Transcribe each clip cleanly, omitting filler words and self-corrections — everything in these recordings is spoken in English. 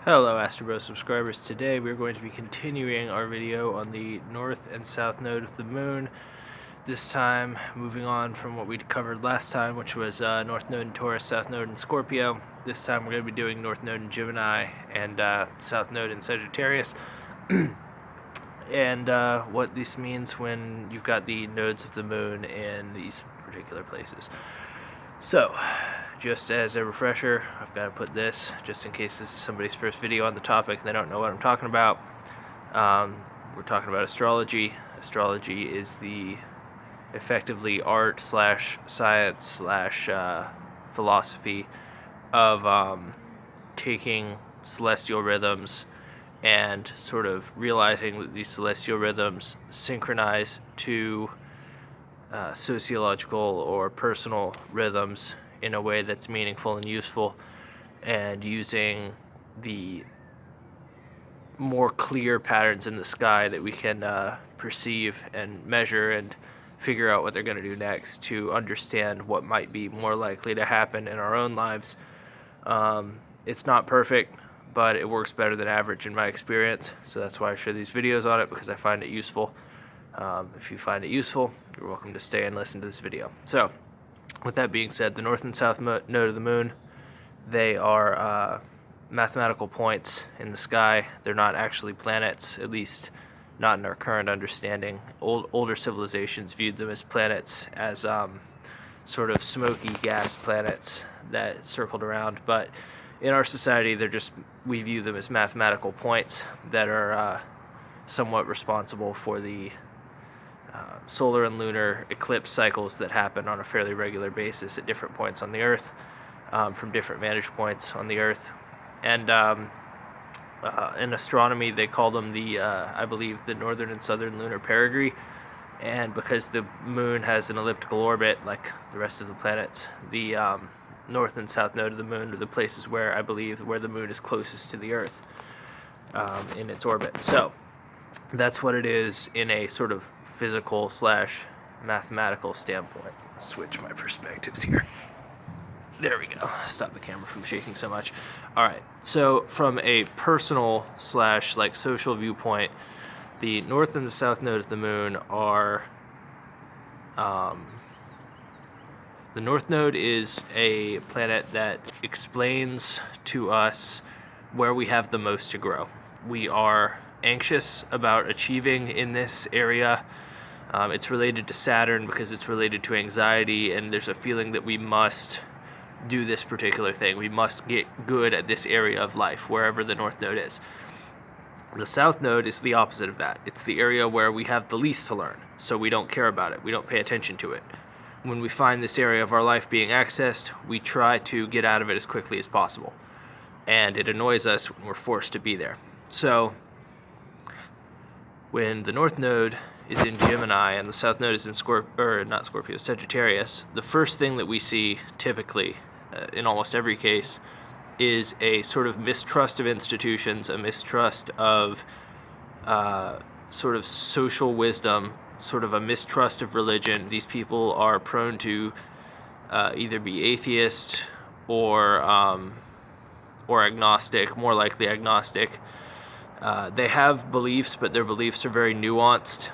Hello Astro subscribers. Today we're going to be continuing our video on the north and south node of the moon. This time moving on from what we covered last time, which was north node in Taurus, south node in Scorpio. This time we're going to be doing north node in Gemini and south node in Sagittarius. And what this means when you've got the nodes of the moon in these particular places. So, just as a refresher, I've got to put this, just in case this is somebody's first video on the topic and they don't know what I'm talking about. We're talking about astrology. Astrology is the effectively art slash science slash philosophy of taking celestial rhythms and sort of realizing that these celestial rhythms synchronize to sociological or personal rhythms in a way that's meaningful and useful, and using the more clear patterns in the sky that we can perceive and measure and figure out what they're going to do next to understand what might be more likely to happen in our own lives. It's not perfect, but it works better than average in my experience, so that's why I share these videos on it, because I find it useful. If you find it useful, you're welcome to stay and listen to this video. So, with that being said, the north and south node of the moon, they are mathematical points in the sky. They're not actually planets, at least not in our current understanding. Older civilizations viewed them as planets, as sort of smoky gas planets that circled around. But in our society, we view them as mathematical points that are somewhat responsible for the solar and lunar eclipse cycles that happen on a fairly regular basis at different points on the Earth, from different vantage points on the Earth. And in astronomy, they call them I believe, the northern and southern lunar perigee. And because the moon has an elliptical orbit like the rest of the planets, the north and south node of the moon are the places where the moon is closest to the Earth in its orbit. So that's what it is in a sort of physical slash mathematical standpoint. Switch my perspectives here. There we go. Stop the camera from shaking so much. All right. So from a personal slash like social viewpoint, the north and the south node of the moon are. The north node is a planet that explains to us where we have the most to grow. We are anxious about achieving in this area. It's related to Saturn because it's related to anxiety, and there's a feeling that we must do this particular thing. We must get good at this area of life, wherever the north node is. The south node is the opposite of that. It's the area where we have the least to learn, so we don't care about it. We don't pay attention to it. When we find this area of our life being accessed, we try to get out of it as quickly as possible. And it annoys us when we're forced to be there. So, when the north node is in Gemini and the south node is in Sagittarius, the first thing that we see typically, in almost every case, is a sort of mistrust of institutions, a mistrust of sort of social wisdom, sort of a mistrust of religion. These people are prone to either be atheist or agnostic, more likely agnostic. They have beliefs, but their beliefs are very nuanced,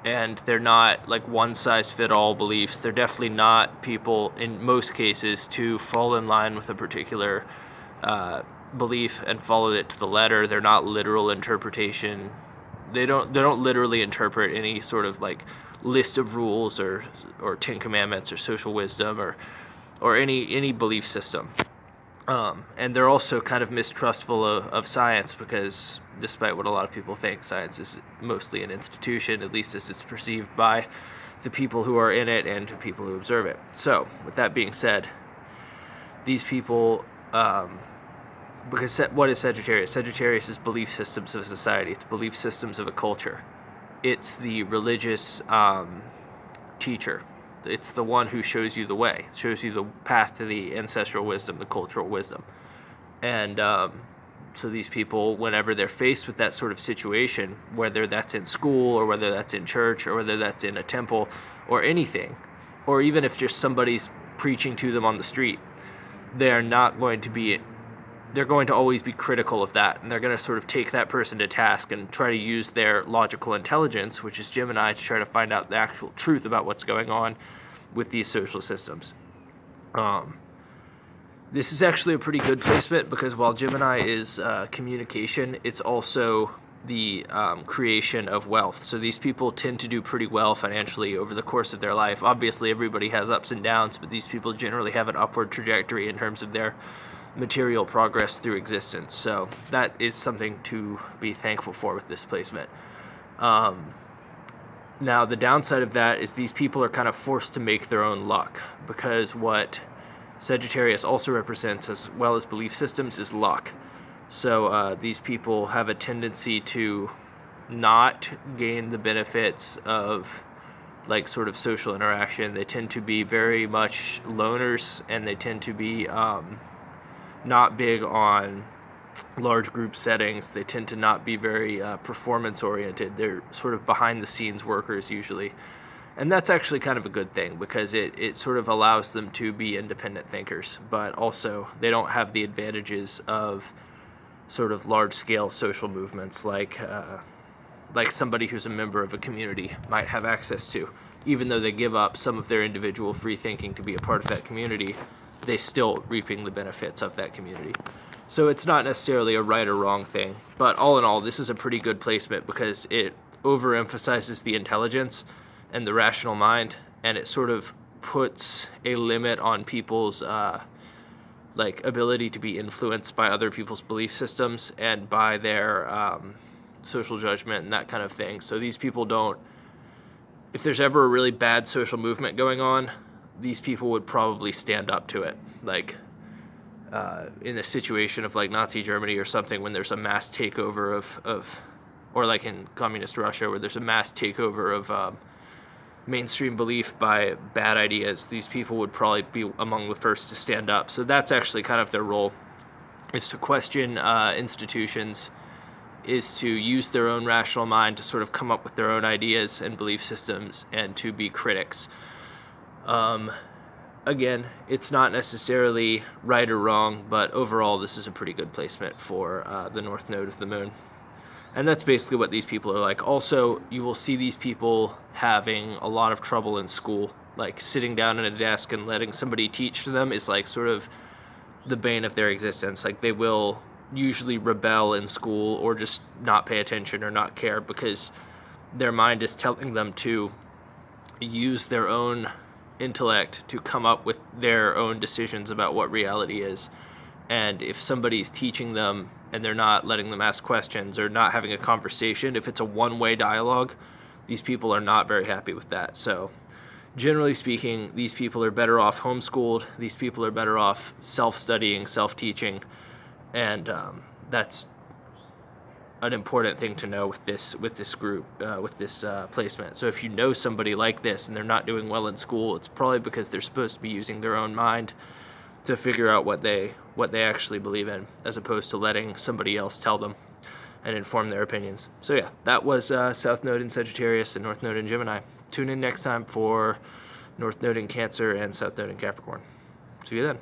and they're not like one-size-fit-all beliefs. They're definitely not people, in most cases, to fall in line with a particular belief and follow it to the letter. They're not literal interpretation. They don't literally interpret any sort of like list of rules or Ten Commandments or social wisdom or any belief system. And they're also kind of mistrustful of science, because despite what a lot of people think, science is mostly an institution, at least as it's perceived by the people who are in it and the people who observe it. So, with that being said, these people, because what is Sagittarius? Sagittarius is belief systems of a society. It's belief systems of a culture. It's the religious teacher. It's the one who shows you the way, shows you the path to the ancestral wisdom, the cultural wisdom. And so these people, whenever they're faced with that sort of situation, whether that's in school or whether that's in church or whether that's in a temple or anything, or even if just somebody's preaching to them on the street, they're not going to be they're going to always be critical of that, and they're going to sort of take that person to task and try to use their logical intelligence, which is Gemini, to try to find out the actual truth about what's going on with these social systems. This is actually a pretty good placement because while Gemini is communication, it's also the creation of wealth. So these people tend to do pretty well financially over the course of their life. Obviously, everybody has ups and downs, but these people generally have an upward trajectory in terms of their material progress through existence. So that is something to be thankful for with this placement. Now, the downside of that is these people are kind of forced to make their own luck, because what Sagittarius also represents, as well as belief systems, is luck. So these people have a tendency to not gain the benefits of like sort of social interaction. They tend to be very much loners, and they tend to be not big on large group settings. They tend to not be very performance oriented. They're sort of behind the scenes workers usually. And that's actually kind of a good thing, because it sort of allows them to be independent thinkers, but also they don't have the advantages of sort of large scale social movements like somebody who's a member of a community might have access to. Even though they give up some of their individual free thinking to be a part of that community, they still reaping the benefits of that community. So it's not necessarily a right or wrong thing, but all in all, this is a pretty good placement because it overemphasizes the intelligence and the rational mind, and it sort of puts a limit on people's like ability to be influenced by other people's belief systems and by their social judgment and that kind of thing. So these people don't, if there's ever a really bad social movement going on, these people would probably stand up to it. Like in a situation of like Nazi Germany or something, when there's a mass takeover of or like in communist Russia where there's a mass takeover of mainstream belief by bad ideas, these people would probably be among the first to stand up. So that's actually kind of their role, is to question institutions, is to use their own rational mind to sort of come up with their own ideas and belief systems, and to be critics. Again, it's not necessarily right or wrong, but overall this is a pretty good placement for the North Node of the Moon. And that's basically what these people are like. Also, you will see these people having a lot of trouble in school. Like sitting down at a desk and letting somebody teach to them is like sort of the bane of their existence. Like they will usually rebel in school or just not pay attention or not care, because their mind is telling them to use their own intellect to come up with their own decisions about what reality is. And if somebody's teaching them and they're not letting them ask questions or not having a conversation, if it's a one-way dialogue, these people are not very happy with that. So generally speaking, these people are better off homeschooled. These people are better off self-studying, self-teaching, and that's an important thing to know with this group, with this placement. So if you know somebody like this and they're not doing well in school, it's probably because they're supposed to be using their own mind to figure out what they actually believe in, as opposed to letting somebody else tell them and inform their opinions. So yeah, that was South Node in Sagittarius and North Node in Gemini. Tune in next time for North Node in Cancer and South Node in Capricorn. See you then.